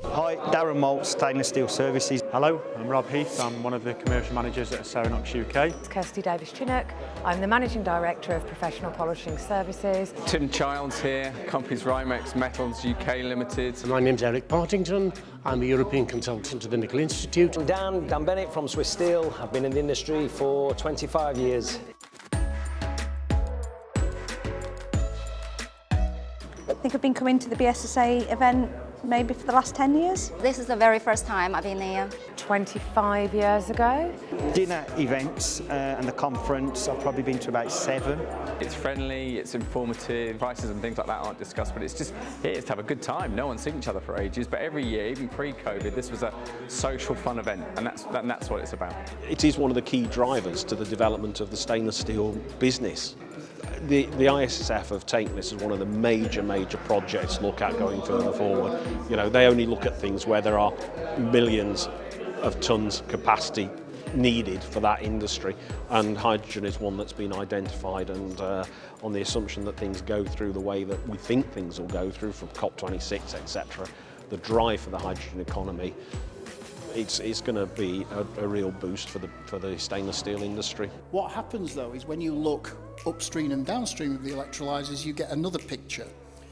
Hi, Darren Moult, Stainless Steel Services. Hello, I'm Rob Heath. I'm one of the commercial managers at Serenox UK. It's Kirsty Davis-Chinnock. I'm the Managing Director of Professional Polishing Services. Tim Childs here, company's Rymex Metals UK Limited. My name's Eric Partington. I'm a European consultant at the Nickel Institute. I'm Dan Bennett from Swiss Steel. I've been in the industry for 25 years. I think I've been coming to the BSSA event maybe for the last 10 years. This is the very first time I've been here. 25 years ago. Dinner events and the conference, I've probably been to about 7. It's friendly, it's informative, prices and things like that aren't discussed, but it's just here to have a good time. No one's seen each other for ages, but every year, even pre-COVID, this was a social fun event, and that's what it's about. It is one of the key drivers to the development of the stainless steel business. The ISSF have taken this as one of the major projects to look at going further forward. You know, they only look at things where there are millions of tons capacity needed for that industry, and hydrogen is one that's been identified, and on the assumption that things go through the way that we think things will go through from COP26, etc., the drive for the hydrogen economy, it's going to be a real boost for the stainless steel industry. What happens though is when you look upstream and downstream of the electrolyzers, you get another picture.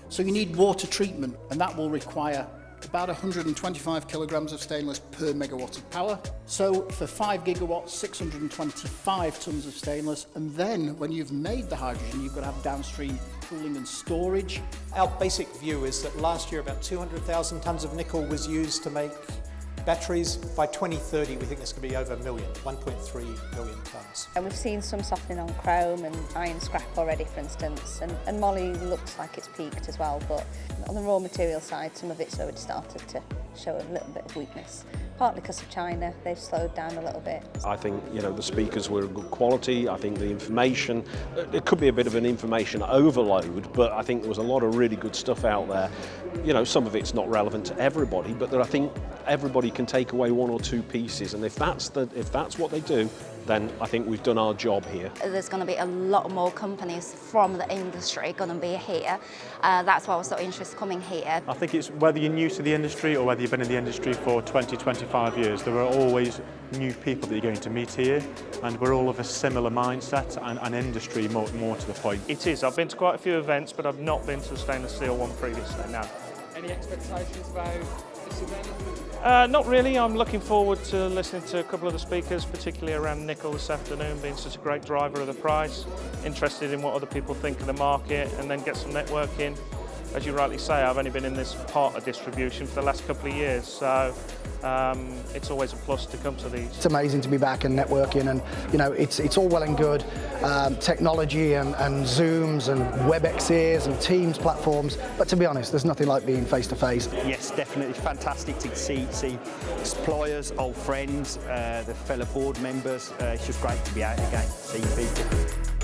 So you need water treatment, and that will require about 125 kilograms of stainless per megawatt of power. So for 5 gigawatts, 625 tons of stainless, and then when you've made the hydrogen, you've got to have downstream cooling and storage. Our basic view is that last year about 200,000 tons of nickel was used to make batteries. By 2030, we think this could be over a million, 1.3 million tonnes. And we've seen some softening on chrome and iron scrap already, for instance, and moly looks like it's peaked as well, but on the raw material side, some of it's already started to show a little bit of weakness. Partly because of China, they've slowed down a little bit. I think, you know, the speakers were good quality. I think the information, it could be a bit of an information overload, but I think there was a lot of really good stuff out there. You know, some of it's not relevant to everybody, but I think everybody can take away one or two pieces, and if that's what they do, then I think we've done our job here. There's going to be a lot more companies from the industry going to be here. That's why I was so interested coming here. I think it's whether you're new to the industry or whether you've been in the industry for 20, 25 years, there are always new people that you're going to meet here, and we're all of a similar mindset and industry more to the point. It is. I've been to quite a few events, but I've not been to a stainless steel one previously, no. Any expectations about this event? Not really. I'm looking forward to listening to a couple of the speakers, particularly around nickel this afternoon, being such a great driver of the price. Interested in what other people think of the market, and then get some networking. As you rightly say, I've only been in this part of distribution for the last couple of years, so it's always a plus to come to these. It's amazing to be back and networking, and you know, it's all well and good, technology and Zooms and WebExes and Teams platforms, but to be honest, there's nothing like being face to face. Yes, definitely fantastic to see suppliers, old friends, the fellow board members. It's just great to be out again, seeing people.